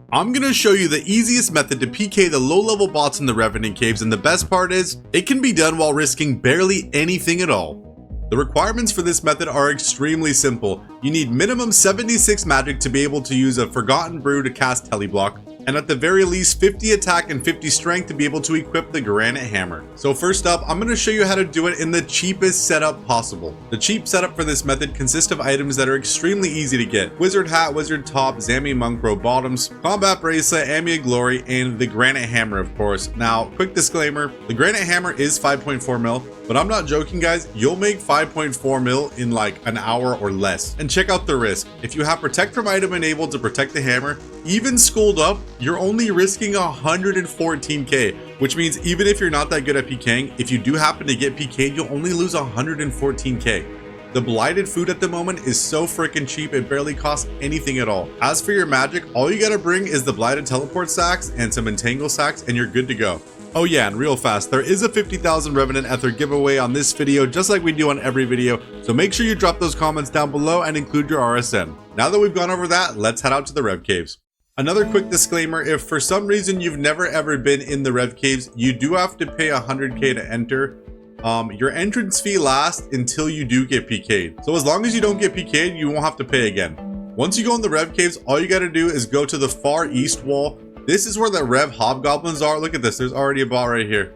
I'm gonna show you the easiest method to PK the low level bots in the Revenant Caves, and the best part is, it can be done while risking barely anything at all. The requirements for this method are extremely simple. You need minimum 76 magic to be able to use a Forgotten Brew to cast Teleblock, and at the very least 50 attack and 50 strength to be able to equip the Granite Hammer. So first up, I'm going to show you how to do it in the cheapest setup possible. The cheap setup for this method consists of items that are extremely easy to get: Wizard Hat, Wizard Top, Zami Monk Robe Bottoms, Combat Bracelet, Amia Glory, and the Granite Hammer, of course. Now, quick disclaimer, the Granite Hammer is 5.4 mil, but I'm not joking, guys. You'll make 5.4 mil in like an hour or less. And check out the risk. If you have Protect from item enabled to protect the hammer, even schooled up, you're only risking 114k, which means even if you're not that good at PKing, if you do happen to get PK'd, you'll only lose 114k. The blighted food at the moment is so freaking cheap, it barely costs anything at all. As for your magic, all you gotta bring is the blighted teleport sacks and some entangle sacks, and you're good to go. Oh yeah, and real fast, there is a 50,000 Revenant Ether giveaway on this video, just like we do on every video, so make sure you drop those comments down below and include your RSN. Now that we've gone over that, let's head out to the Rev Caves. Another quick disclaimer, if for some reason you've never ever been in the Rev Caves, you do have to pay 100k to enter. Your entrance fee lasts until you do get PK'd. So as long as you don't get PK'd, you won't have to pay again. Once you go in the Rev Caves, all you gotta do is go to the far east wall. This is where the Rev Hobgoblins are. Look at this, there's already a bot right here.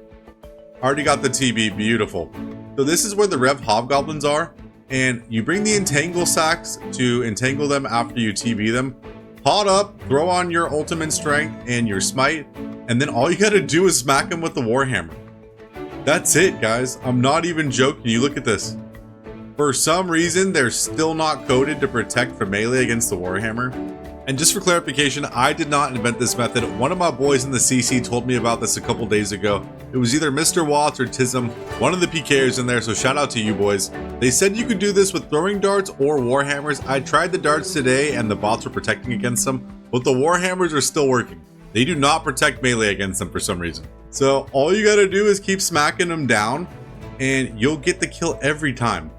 Already got the TB, beautiful. So this is where the Rev Hobgoblins are, and you bring the entangle sacks to entangle them after you TB them. Pot up, throw on your ultimate strength and your smite, and then all you gotta do is smack them with the Warhammer. That's it, guys. I'm not even joking. You look at this. For some reason, they're still not coded to protect from melee against the Warhammer. And just for clarification, I did not invent this method. One of my boys in the CC told me about this a couple days ago. It was either Mr. Watts or Tism, one of the PKers in there, so shout out to you boys. They said you could do this with throwing darts or Warhammers. I tried the darts today and the bots were protecting against them, but the Warhammers are still working. They do not protect melee against them for some reason. So all you gotta do is keep smacking them down and you'll get the kill every time.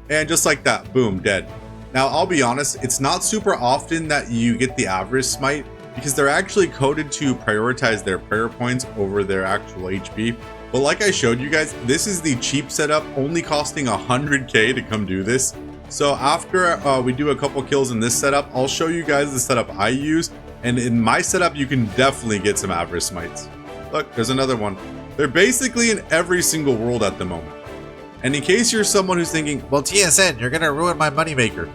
And just like that, boom, dead. Now, I'll be honest, it's not super often that you get the average smite because they're actually coded to prioritize their prayer points over their actual HP. But like I showed you guys, this is the cheap setup, only costing 100k to come do this. So after we do a couple kills in this setup, I'll show you guys the setup I use. And in my setup, you can definitely get some average smites. Look, there's another one. They're basically in every single world at the moment. And in case you're someone who's thinking, well, TSN, you're gonna ruin my moneymaker.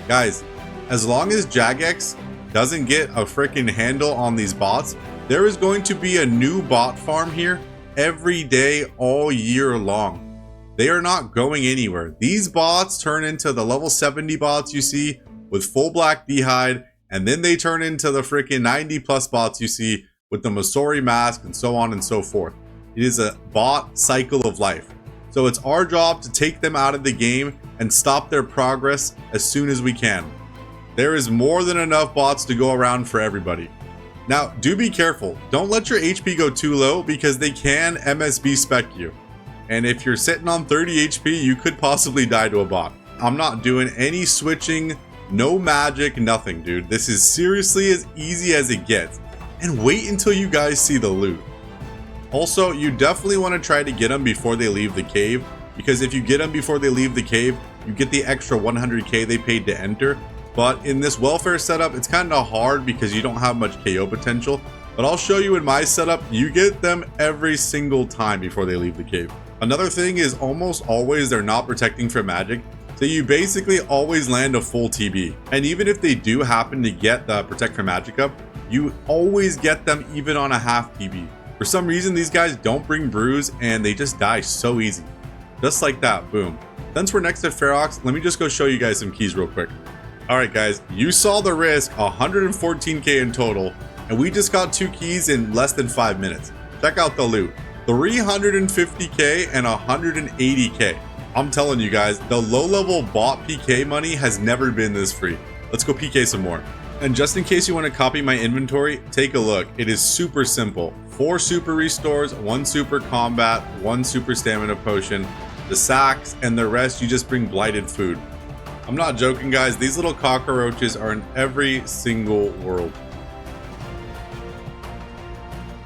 Guys, as long as Jagex doesn't get a freaking handle on these bots, there is going to be a new bot farm here every day, all year long. They are not going anywhere. These bots turn into the level 70 bots you see with full black D'hide, and then they turn into the freaking 90 plus bots you see with the Masori mask and so on and so forth. It is a bot cycle of life. So it's our job to take them out of the game and stop their progress as soon as we can. There is more than enough bots to go around for everybody. Now, do be careful. Don't let your HP go too low because they can MSB spec you. And if you're sitting on 30 HP, you could possibly die to a bot. I'm not doing any switching, no magic, nothing, dude. This is seriously as easy as it gets. And wait until you guys see the loot. Also, you definitely want to try to get them before they leave the cave, because if you get them before they leave the cave, you get the extra 100k they paid to enter. But in this welfare setup, it's kind of hard because you don't have much KO potential. But I'll show you in my setup, you get them every single time before they leave the cave. Another thing is almost always they're not protecting from magic, so you basically always land a full TB. And even if they do happen to get the protect from magic up, you always get them even on a half TB. For some reason, these guys don't bring brews and they just die so easy. Just like that, boom. Since we're next to Ferox, let me just go show you guys some keys real quick. All right, guys, you saw the risk, 114k in total, and we just got 2 keys in less than 5 minutes. Check out the loot, 350k and 180k. I'm telling you guys, the low-level bot PK money has never been this free. Let's go PK some more. And just in case you want to copy my inventory, take a look. It is super simple. 4 super restores, 1 super combat, 1 super stamina potion, the sacks, and the rest you just bring blighted food. I'm not joking, guys. These little cockroaches are in every single world.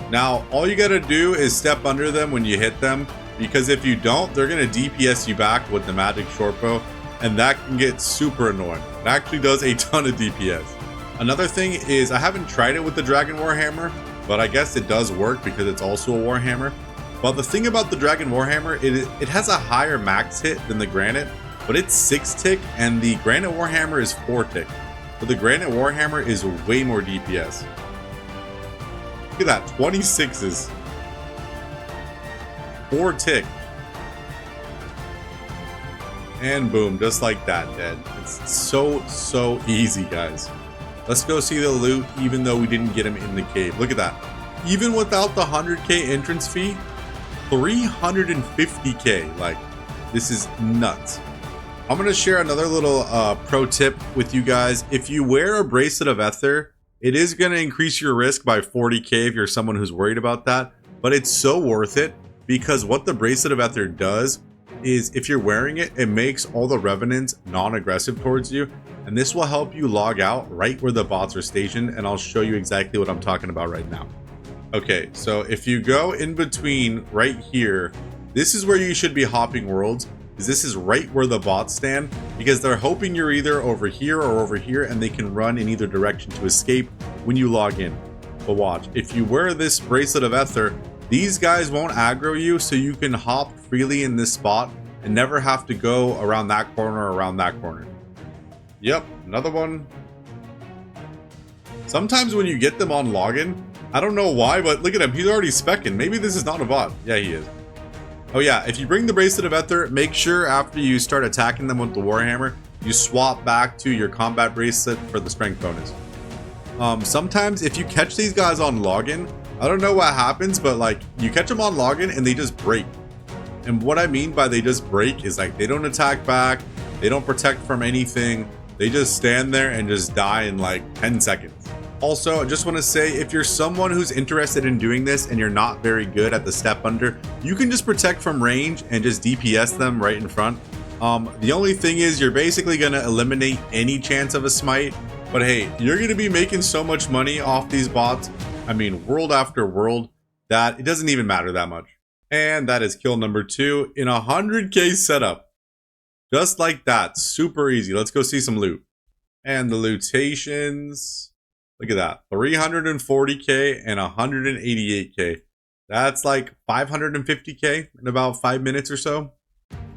Now, all you gotta do is step under them when you hit them, because if you don't, they're gonna DPS you back with the magic short bow, and that can get super annoying. It actually does a ton of DPS. Another thing is, I haven't tried it with the Dragon Warhammer, but I guess it does work because it's also a Warhammer. But the thing about the Dragon Warhammer, it has a higher max hit than the Granite, but it's 6 tick, and the Granite Warhammer is 4 tick. But the Granite Warhammer is way more DPS. Look at that, 26s. 4 tick. And boom, just like that, dead. It's so easy, guys. Let's go see the loot, even though we didn't get him in the cave. Look at that. Even without the 100k entrance fee, 350k. Like, this is nuts. I'm going to share another little pro tip with you guys. If you wear a bracelet of Ether, it is going to increase your risk by 40k if you're someone who's worried about that. But it's so worth it, because what the bracelet of Ether does is, if you're wearing it, it makes all the revenants non-aggressive towards you. And this will help you log out right where the bots are stationed. And I'll show you exactly what I'm talking about right now. Okay, so if you go in between right here, this is where you should be hopping worlds. Because this is right where the bots stand, because they're hoping you're either over here or over here, and they can run in either direction to escape when you log in. But watch, if you wear this bracelet of Ether, these guys won't aggro you, so you can hop freely in this spot and never have to go around that corner or around that corner. Yep, another one. Sometimes when you get them on login, I don't know why, but look at him, he's already specking. Maybe this is not a bot. Yeah, he is. Oh yeah, if you bring the bracelet of Ether, make sure after you start attacking them with the Warhammer, you swap back to your combat bracelet for the strength bonus. Sometimes if you catch these guys on login, I don't know what happens, but like, you catch them on login and they just break. And what I mean by they just break is, like, they don't attack back, they don't protect from anything, they just stand there and just die in like 10 seconds. Also, I just want to say, if you're someone who's interested in doing this and you're not very good at the step under, you can just protect from range and just DPS them right in front. The only thing is, you're basically going to eliminate any chance of a smite. But hey, you're going to be making so much money off these bots, I mean, world after world, that it doesn't even matter that much. And that is kill number 2 in a 100k setup. Just like that, super easy. Let's go see some loot. And the lootations... Look at that, 340k and 188k. That's like 550k in about 5 minutes or so.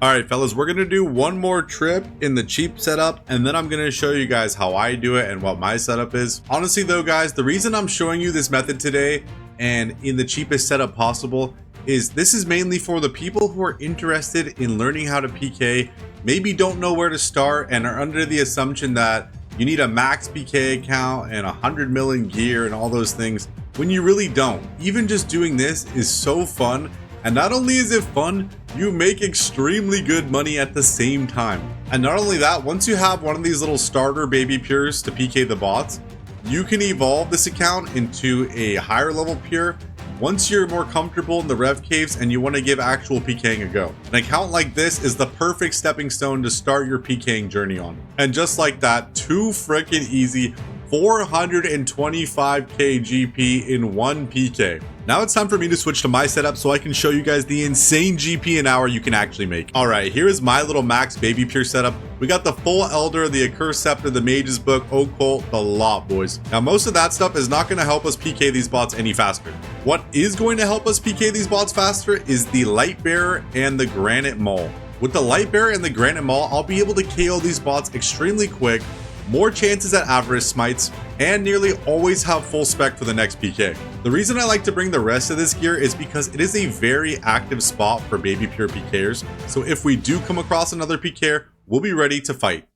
All right, fellas, we're gonna do one more trip in the cheap setup, and then I'm gonna show you guys how I do it and what my setup is. Honestly though, guys, the reason I'm showing you this method today and in the cheapest setup possible is this is mainly for the people who are interested in learning how to PK, maybe don't know where to start, and are under the assumption that you need a max PK account and 100 million gear and all those things, when you really don't. Even just doing this is so fun, and not only is it fun, you make extremely good money at the same time. And not only that, once you have one of these little starter baby pures to PK the bots, you can evolve this account into a higher level pure once you're more comfortable in the rev caves and you want to give actual PKing a go. An account like this is the perfect stepping stone to start your PKing journey on. And just like that, too freaking easy, 425k GP in one PK. Now it's time for me to switch to my setup so I can show you guys the insane GP an hour you can actually make. All right, here is my little max baby pure setup. We got the full Elder, the Accursed Scepter, the Mage's Book, Occult, the lot, boys. Now most of that stuff is not going to help us PK these bots any faster. What is going to help us PK these bots faster is the Light Bearer and the Granite Maul. With the Light Bearer and the Granite Maul, I'll be able to KO these bots extremely quick, more chances at Avarice Smites, and nearly always have full spec for the next PK. The reason I like to bring the rest of this gear is because it is a very active spot for baby pure PKers, so if we do come across another PKer, we'll be ready to fight.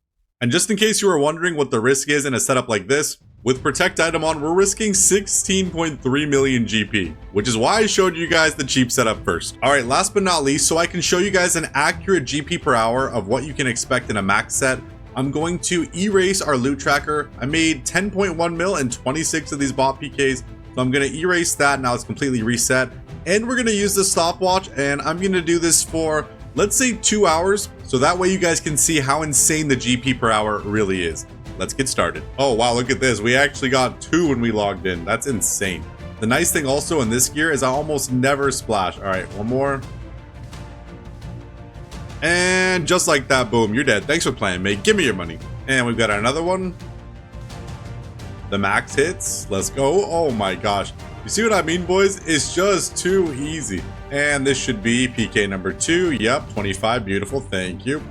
And just in case you were wondering what the risk is in a setup like this, with Protect Item on, we're risking 16.3 million GP, which is why I showed you guys the cheap setup first. All right, last but not least, so I can show you guys an accurate GP per hour of what you can expect in a max set, I'm going to erase our loot tracker. I made 10.1 mil and 26 of these bot PKs, so I'm going to erase that. Now it's completely reset, and we're going to use the stopwatch, and I'm going to do this for Let's say 2 hours, so that way you guys can see how insane the GP per hour really is. Let's get started. Oh wow, look at this. We actually got 2 when we logged in. That's insane. The nice thing also in this gear is I almost never splash. All right, one more. And just like that, boom, you're dead. Thanks for playing, mate. Give me your money. And we've got another one. The max hits. Let's go. Oh my gosh. You see what I mean, boys? It's just too easy. And this should be PK number 2. Yep, 25. Beautiful. Thank you.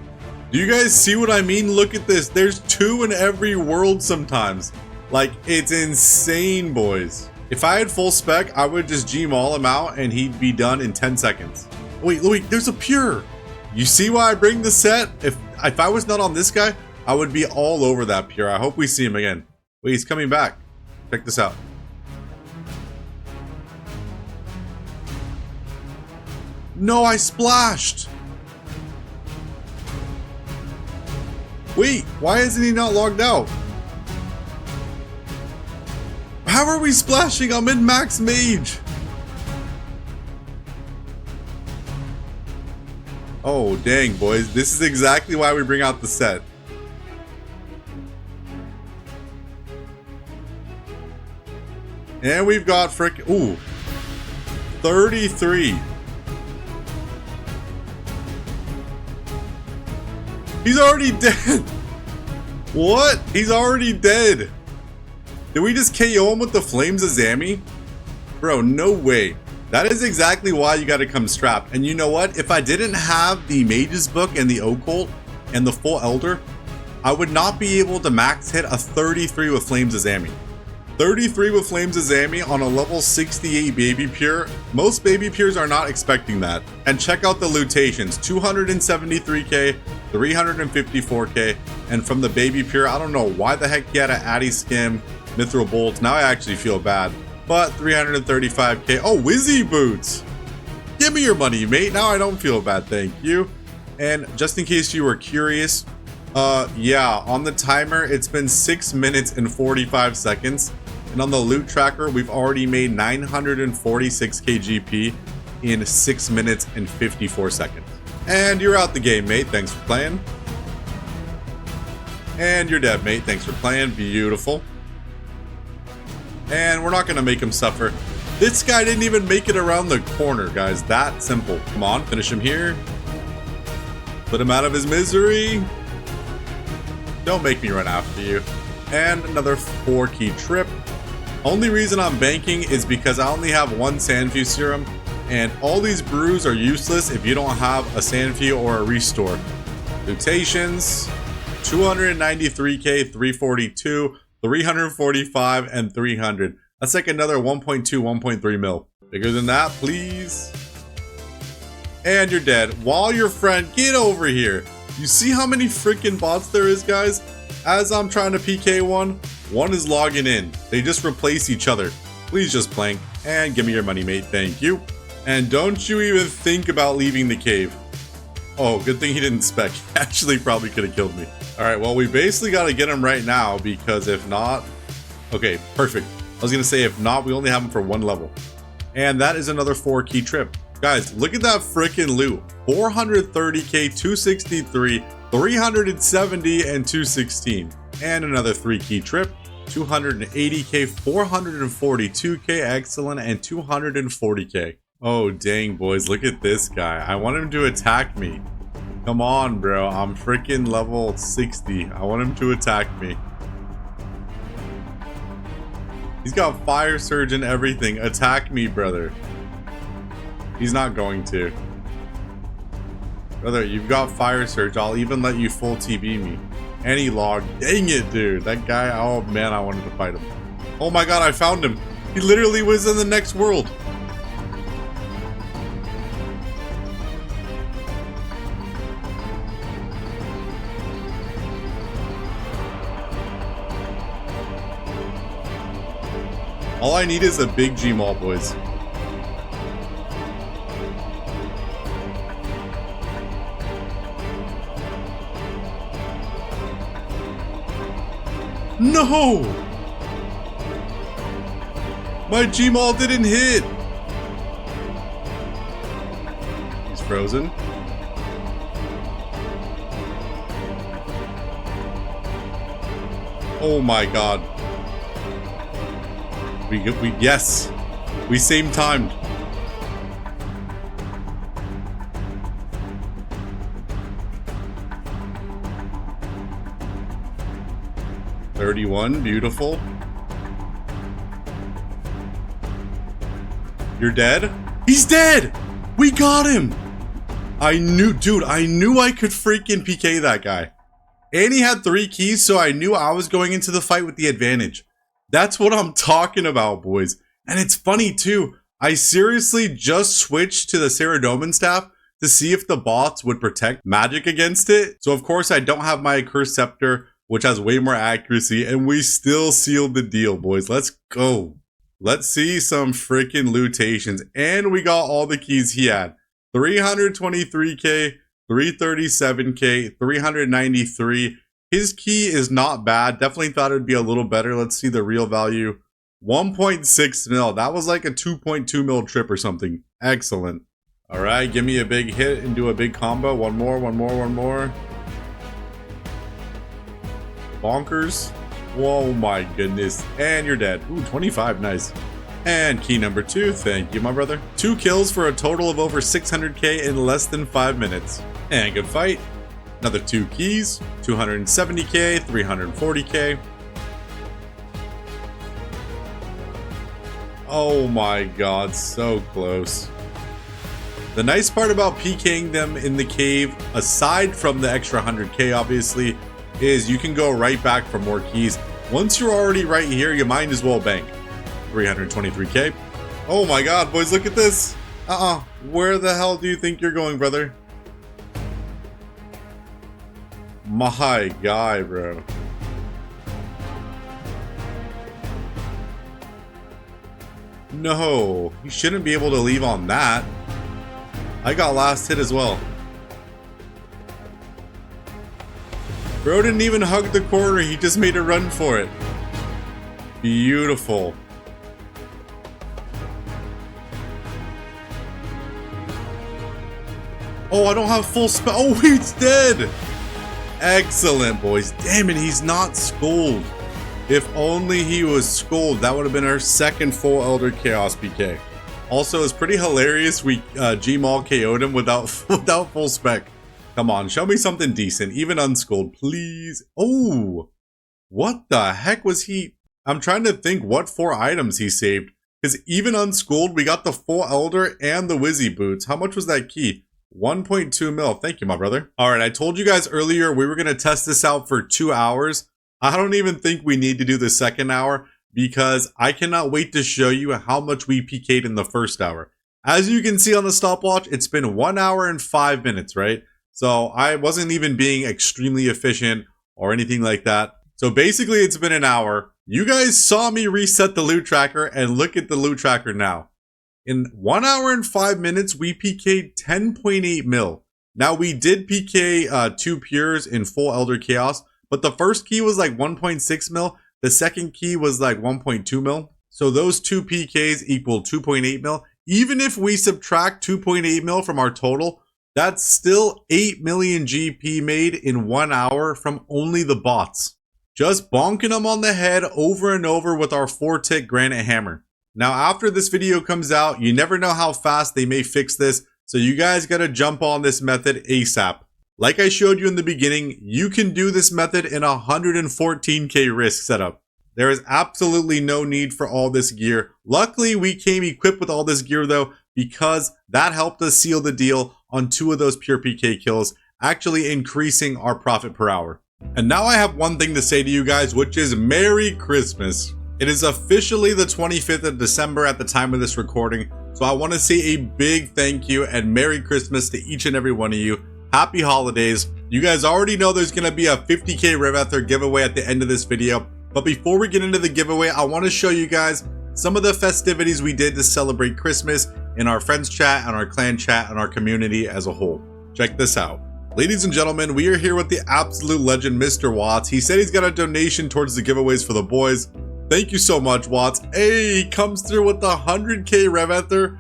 Do you guys see what I mean? Look at this. There's 2 in every world sometimes. Like, it's insane, boys. If I had full spec, I would just Gmaul him out and he'd be done in 10 seconds. Wait, there's a pure. You see why I bring the set? If I was not on this guy, I would be all over that pure. I hope we see him again. Wait, he's coming back. Check this out. No, I splashed. Wait, why isn't he not logged out? How are we splashing? I'm in max mage. Oh, dang, boys. This is exactly why we bring out the set. And we've got frickin'... Ooh. 33. He's already dead. What? He's already dead. Did we just KO him with the Flames of Zami? Bro, no way. That is exactly why you gotta come strapped. And you know what? If I didn't have the Mage's Book and the Occult and the full Elder, I would not be able to max hit a 33 with Flames of Zami. 33 with Flames of Zami on a level 68 Baby Pure. Most Baby Pures are not expecting that. And check out the lutations. 273k, 354k, and from the Baby Pure, I don't know why the heck he had an Addy Skim, Mithril Bolt. Now I actually feel bad. But 335k. Oh, Wizzy Boots. Give me your money, mate. Now I don't feel bad, thank you. And just in case you were curious, yeah, on the timer, it's been 6 minutes and 45 seconds. And on the loot tracker, we've already made 946k GP in 6 minutes and 54 seconds. And you're out the game, mate. Thanks for playing. And you're dead, mate. Thanks for playing. Beautiful. And we're not going to make him suffer. This guy didn't even make it around the corner, guys. That simple. Come on, finish him here. Put him out of his misery. Don't make me run after you. And another 4-key trip. Only reason I'm banking is because I only have 1 Sandfew serum. And all these brews are useless if you don't have a Sandfew or a restore. Lutations. 293k, 342. 345 and 300. That's like another 1.2, 1.3 mil. Bigger than that, please. And you're dead. While your friend, get over here. You see how many freaking bots there is, guys? As I'm trying to PK one is logging in. They just replace each other. Please just plank and give me your money, mate. Thank you. And don't you even think about leaving the cave. Oh, good thing he didn't spec. He actually probably could have killed me. All right, well, we basically got to get him right now because if not... Okay, perfect. I was going to say if not, we only have him for 1 level. And that is another 4-key trip. Guys, look at that freaking loot. 430k, 263, 370, and 216. And another 3-key trip. 280k, 442k, excellent, and 240k. Oh, dang, boys. Look at this guy. I want him to attack me. Come on, bro. I'm freaking level 60. I want him to attack me. He's got Fire Surge and everything. Attack me, brother. He's not going to. Brother, you've got Fire Surge. I'll even let you full TB me. Any log. Dang it, dude. That guy, oh man, I wanted to fight him. Oh my god, I found him. He literally was in the next world. All I need is a big Gmaul, boys. No! My Gmaul didn't hit! He's frozen. Oh my god. Yes. We same timed. $31, beautiful. You're dead? He's dead! We got him! Dude, I knew I could freaking PK that guy. And he had 3 keys, so I knew I was going into the fight with the advantage. That's what I'm talking about, boys. And it's funny too, I seriously just switched to the Saradomin staff to see if the bots would protect magic against it. So of course I don't have my Cursed Scepter, which has way more accuracy, and we still sealed the deal, boys. Let's go. Let's see some freaking lootations. And we got all the keys he had. 323k, 337k, 393. His key is not bad. Definitely thought it would be a little better. Let's see the real value. 1.6 mil. That was like a 2.2 mil trip or something. Excellent. All right, give me a big hit and do a big combo. One more. Bonkers. Whoa, my goodness. And you're dead. Ooh, 25. Nice. And key number 2. Thank you, my brother. 2 kills for a total of over 600k in less than 5 minutes. And good fight. Another 2 keys. 270k, 340k. Oh my god, so close. The nice part about PKing them in the cave, aside from the extra 100k obviously, is you can go right back for more keys. Once you're already right here, you might as well bank. 323k. Oh my god, boys, look at this. Where the hell do you think you're going, brother? My guy, bro. No, you shouldn't be able to leave on that. I got last hit as well. Bro didn't even hug the corner, he just made a run for it. Beautiful. Oh, I don't have full spell. Oh, he's dead. Excellent, boys. Damn it, he's not Scold. If only he was Scold, that would have been our second full Elder Chaos PK. Also, it's pretty hilarious we Gmaul KO'd him without full spec. Come on, show me something decent, even unscold, please. Oh, what the heck was he? I'm trying to think what 4 items he saved. Because even unschooled, we got the full Elder and the Wizzy boots. How much was that key? 1.2 mil. Thank you, my brother. All right, I told you guys earlier we were going to test this out for 2 hours. I don't even think we need to do the second hour because I cannot wait to show you how much we PK'd in the first hour. As you can see on the stopwatch, it's been 1 hour and 5 minutes, right? So I wasn't even being extremely efficient or anything like that. So basically it's been an hour. You guys saw me reset the loot tracker and look at the loot tracker now. In 1 hour and 5 minutes, we PK'd 10.8 mil. Now we did PK 2 pures in full Elder Chaos, but the first key was like 1.6 mil. The second key was like 1.2 mil. So those 2 PKs equal 2.8 mil. Even if we subtract 2.8 mil from our total, that's still 8 million GP made in 1 hour from only the bots. Just bonking them on the head over and over with our 4-tick granite hammer. Now after this video comes out, you never know how fast they may fix this, so you guys gotta jump on this method ASAP. Like I showed you in the beginning, you can do this method in a 114k risk setup. There is absolutely no need for all this gear. Luckily, we came equipped with all this gear though, because that helped us seal the deal on 2 of those pure PK kills, actually increasing our profit per hour. And now I have one thing to say to you guys, which is Merry Christmas. It is officially the 25th of December at the time of this recording, so I want to say a big thank you and Merry Christmas to each and every one of you. Happy holidays. You guys already know there's going to be a 50k Revether giveaway at the end of this video, but before we get into the giveaway, I want to show you guys some of the festivities we did to celebrate Christmas in our friends chat and our clan chat and our community as a whole. Check this out. Ladies and gentlemen, we are here with the absolute legend, Mr. Watts. He said he's got a donation towards the giveaways for the boys. Thank you so much, Watts. Hey, he comes through with the 100k Revether,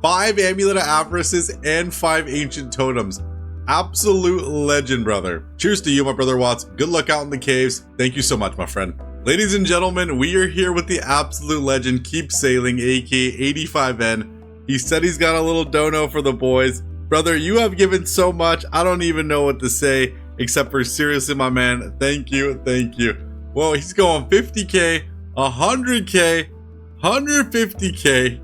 5 Amulet of Avarices, and 5 Ancient Totems. absolute legend, brother. Cheers to you, my brother Watts. Good luck out in the caves. Thank you so much, my friend. Ladies and gentlemen, we are here with the absolute legend, Keep Sailing, aka 85N. He said he's got a little dono for the boys. Brother, you have given so much, I don't even know what to say, except for seriously, my man, thank you, thank you. Whoa, he's going 50K, 100K, 150K,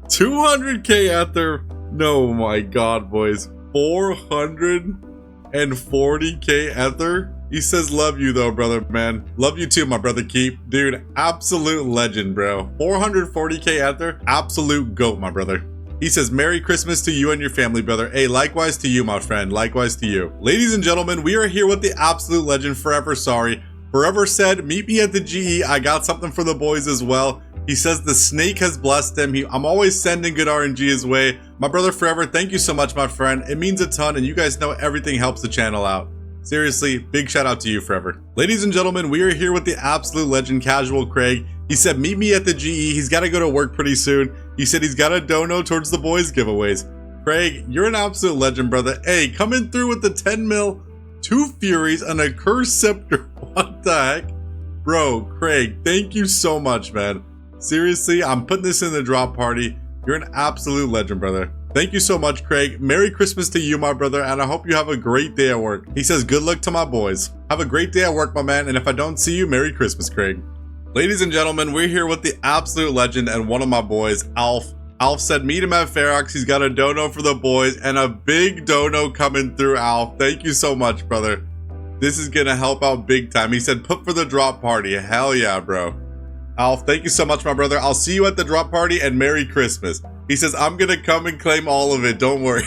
200K after, no, my God, boys, 440K Ether. He says, love you though, brother, man. Love you too, my brother Keep. Dude, absolute legend, bro. 440K Ether, absolute GOAT, my brother. He says, Merry Christmas to you and your family, brother. Hey, likewise to you, my friend. Likewise to you. Ladies and gentlemen, we are here with the absolute legend, Forever Sorry. Forever said, meet me at the GE. I got something for the boys as well. He says the snake has blessed him. I'm always sending good RNG his way. My brother Forever, thank you so much, my friend. It means a ton, and you guys know everything helps the channel out. Seriously, big shout out to you, Forever. Ladies and gentlemen, we are here with the absolute legend, Casual Craig. He said, meet me at the GE. He's got to go to work pretty soon. He said he's got a dono towards the boys giveaways. Craig, you're an absolute legend, brother. Hey, coming through with the 10 mil, 2 Furies, and a Cursed Scepter. What the heck? Bro, Craig, thank you so much, man. Seriously, I'm putting this in the drop party. You're an absolute legend, brother. Thank you so much, Craig. Merry Christmas to you, my brother, and I hope you have a great day at work. He says, good luck to my boys. Have a great day at work, my man, and if I don't see you, Merry Christmas, Craig. Ladies and gentlemen, we're here with the absolute legend and one of my boys, Alf. Alf said, meet him at Ferox. He's got a dono for the boys and a big dono coming through, Alf. Thank you so much, brother. This is gonna help out big time. He said, put for the drop party. Hell yeah, bro. Alf, thank you so much, my brother. I'll see you at the drop party and Merry Christmas. He says, I'm gonna come and claim all of it. Don't worry.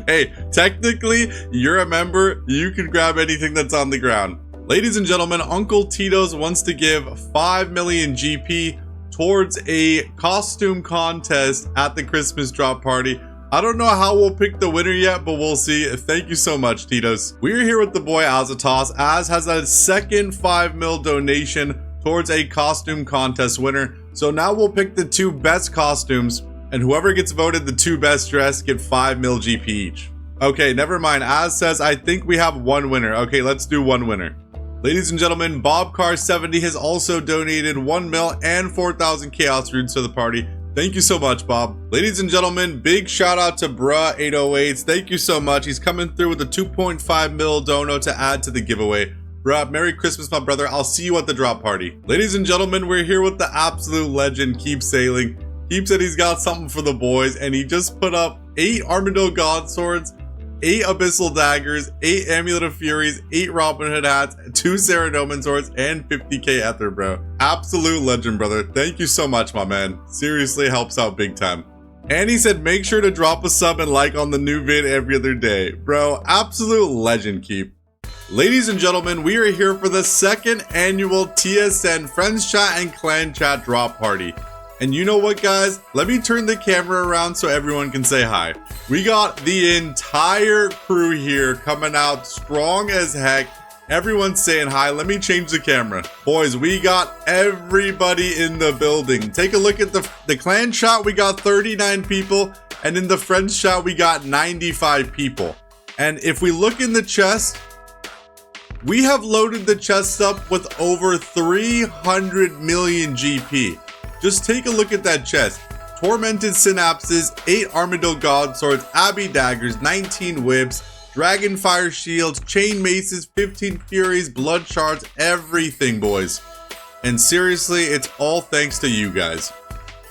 Hey, technically, you're a member. You can grab anything that's on the ground. Ladies and gentlemen, Uncle Tito's wants to give 5 million GP towards a costume contest at the Christmas drop party. I don't know how we'll pick the winner yet, but we'll see. Thank you so much, Tito's. We're here with the boy Azatos. Az has a second 5 mil donation towards a costume contest winner. So now we'll pick the 2 best costumes, and whoever gets voted the 2 best dressed get 5 mil GP each. Okay, never mind. Az says, I think we have 1 winner. Okay, let's do 1 winner. Ladies and gentlemen, BobCar70 has also donated 1 mil and 4,000 Chaos Runes to the party. Thank you so much, Bob. Ladies and gentlemen, big shout out to Bruh808s. Thank you so much. He's coming through with a 2.5 mil dono to add to the giveaway. Bruh, Merry Christmas, my brother. I'll see you at the drop party. Ladies and gentlemen, we're here with the absolute legend, Keep Sailing. Keep said he's got something for the boys, and he just put up 8 Armadillo God Swords, 8 Abyssal Daggers, 8 Amulet of Furies, 8 Robin Hood hats, 2 Saradomin Swords, and 50K Ether, bro. Absolute legend, brother. Thank you so much, my man. Seriously helps out big time. And he said, make sure to drop a sub and like on the new vid every other day. Bro, absolute legend, Keep. Ladies and gentlemen, we are here for the 2nd annual TSN Friends Chat and Clan Chat drop party. And you know what, guys? Let me turn the camera around so everyone can say hi. We got the entire crew here coming out strong as heck. Everyone's saying hi. Let me change the camera. Boys, we got everybody in the building. Take a look at the clan shot. We got 39 people. And in the friends shot, we got 95 people. And if we look in the chest, we have loaded the chest up with over 300 million GP. Just take a look at that chest. Tormented Synapses, 8 Armadillo God Swords, Abbey Daggers, 19 Whips, Dragonfire Shields, Chain Maces, 15 Furies, Blood Shards, everything, boys. And seriously, it's all thanks to you guys.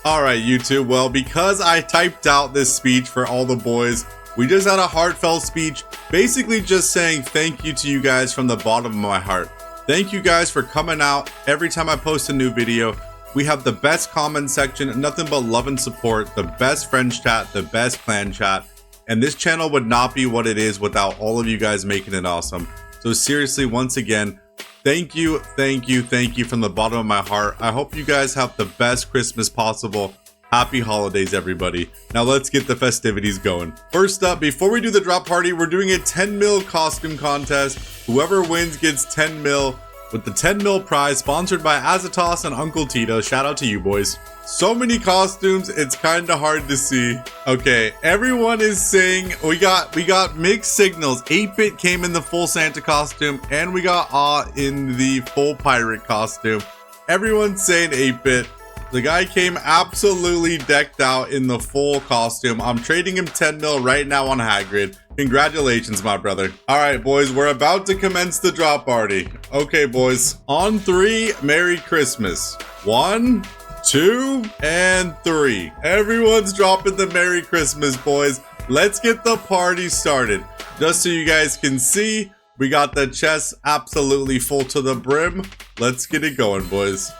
Alright, YouTube, well, because I typed out this speech for all the boys, we just had a heartfelt speech, basically just saying thank you to you guys from the bottom of my heart. Thank you guys for coming out every time I post a new video. We have the best comment section, nothing but love and support, the best friends chat, the best clan chat, and this channel would not be what it is without all of you guys making it awesome. So seriously, once again, thank you from the bottom of my heart. I hope you guys have the best Christmas possible. Happy holidays, everybody. Now let's get the festivities going. First up, before we do the drop party, we're doing a 10 mil costume contest. Whoever wins gets 10 mil. with the 10 mil prize sponsored by Azatos and Uncle Tito. Shout out to you boys. So many costumes, it's kind of hard to see. Okay, everyone is saying we got mixed signals. 8-Bit came in the full Santa costume, and we got in the full pirate costume. Everyone's saying 8-Bit. The guy came absolutely decked out in the full costume. I'm trading him 10 mil right now on Hagrid. Congratulations, my brother. All right, boys, we're about to commence the drop party. Okay, boys. On 3, Merry Christmas. 1, 2, and 3. Everyone's dropping the Merry Christmas, boys. Let's get the party started. Just so you guys can see, we got the chest absolutely full to the brim. Let's get it going, boys.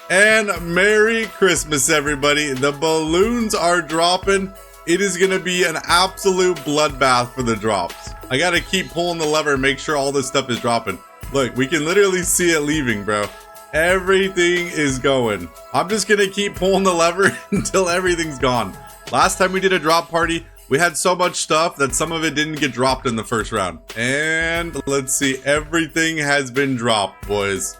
And Merry Christmas, everybody. The balloons are dropping. It is going to be an absolute bloodbath for the drops. I got to keep pulling the lever and make sure all this stuff is dropping. Look, we can literally see it leaving, bro. Everything is going. I'm just going to keep pulling the lever until everything's gone. Last time we did a drop party, we had so much stuff that some of it didn't get dropped in the first round. And let's see. Everything has been dropped, boys.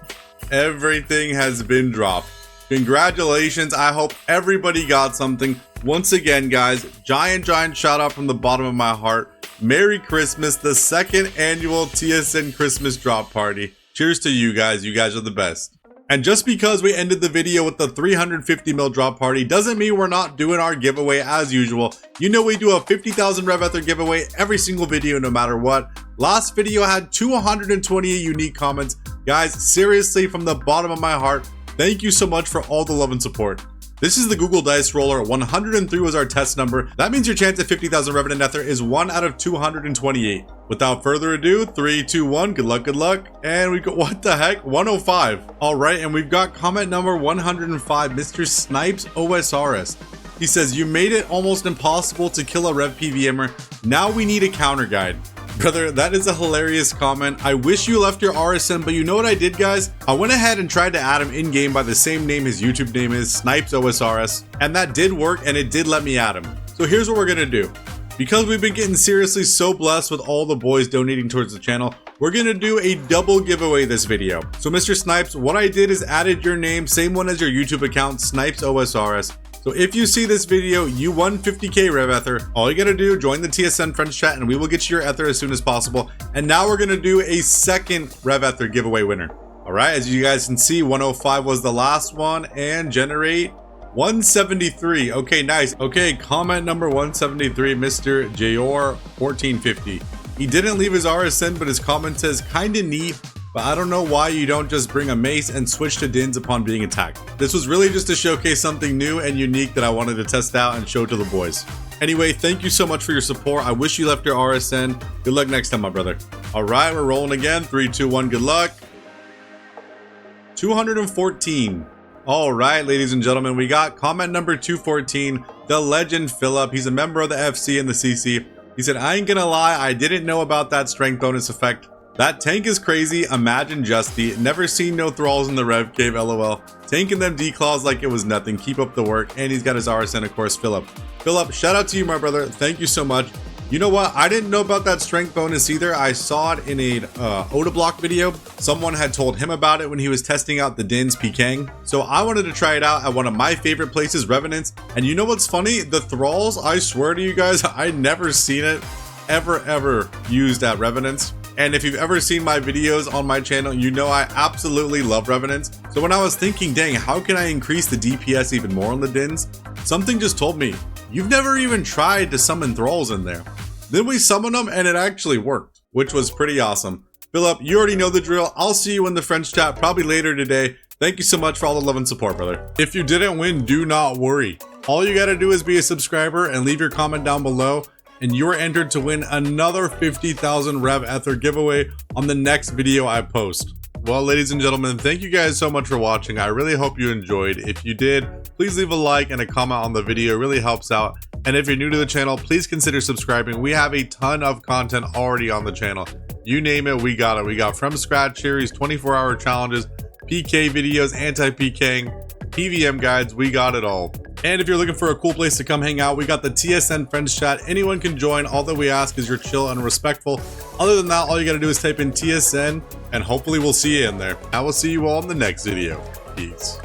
Everything has been dropped. Congratulations. I hope everybody got something. Once again, guys, giant shout out from the bottom of my heart. Merry Christmas, the 2nd annual TSN Christmas drop party. Cheers to you guys. You guys are the best. And just because we ended the video with the 350 mil drop party doesn't mean we're not doing our giveaway as usual. You know we do a 50,000 Rev Ether giveaway every single video no matter what. Last video had 228 unique comments. Guys, seriously, from the bottom of my heart, thank you so much for all the love and support. This is the Google Dice Roller. 103 was our test number. That means your chance at 50,000 Revenant Ether is 1 out of 228. Without further ado, 3, 2, 1. Good luck, good luck. And we got, what the heck? 105. All right, and we've got comment number 105, Mr. Snipes OSRS. He says, you made it almost impossible to kill a Rev PVMer. Now we need a counter guide. Brother, that is a hilarious comment. I wish you left your RSN, but you know what I did, guys? I went ahead and tried to add him in-game by the same name his YouTube name is, Snipes OSRS, and that did work, and it did let me add him. So here's what we're gonna do. Because we've been getting seriously so blessed with all the boys donating towards the channel, we're gonna do a double giveaway this video. So Mr. Snipes, what I did is added your name, same one as your YouTube account, Snipes OSRS. So if you see this video, you won 50k Rev Ether. All you gotta do, join the TSN Friends chat and we will get you your Ether as soon as possible. And now we're gonna do a second Rev Ether giveaway winner. All right, as you guys can see, 105 was the last one and generate 173. Okay, nice. Okay, comment number 173, Mr. Jayor 1450. He didn't leave his RSN, but his comment says, kinda neat, but I don't know why you don't just bring a mace and switch to Dins upon being attacked. This was really just to showcase something new and unique that I wanted to test out and show to the boys. Anyway, thank you so much for your support. I wish you left your RSN. Good luck next time, my brother. All right, we're rolling again. 3, 2, 1, good luck. 214. All right, ladies and gentlemen, we got comment number 214, the legend Philip. He's a member of the FC and the CC. He said, I ain't gonna lie, I didn't know about that strength bonus effect. That tank is crazy. Imagine Justy. Never seen no thralls in the Rev Cave, lol. Tanking them declaws like it was nothing. Keep up the work. And he's got his RSN, of course, Philip. Philip, shout out to you, my brother. Thank you so much. You know what? I didn't know about that strength bonus either. I saw it in a Oda Block video. Someone had told him about it when he was testing out the Dins Pikang. So I wanted to try it out at one of my favorite places, Revenants. And you know what's funny? The thralls, I swear to you guys, I never seen it ever used at Revenants. And if you've ever seen my videos on my channel, you know I absolutely love Revenants. So when I was thinking, dang, how can I increase the DPS even more on the Dins? Something just told me, you've never even tried to summon thralls in there. Then we summoned them and it actually worked, which was pretty awesome. Philip, you already know the drill. I'll see you in the French chat probably later today. Thank you so much for all the love and support, brother. If you didn't win, do not worry. All you gotta do is be a subscriber and leave your comment down below, and you're entered to win another 50,000 Rev Ether giveaway on the next video I post. Well, ladies and gentlemen, thank you guys so much for watching. I really hope you enjoyed. If you did, please leave a like and a comment on the video. It really helps out. And if you're new to the channel, please consider subscribing. We have a ton of content already on the channel. You name it, we got it. We got from scratch series, 24-hour challenges, PK videos, anti-PKing, PVM guides, we got it all. And if you're looking for a cool place to come hang out, we got the TSN Friends Chat. Anyone can join. All that we ask is you're chill and respectful. Other than that, all you gotta do is type in TSN, and hopefully we'll see you in there. I will see you all in the next video. Peace.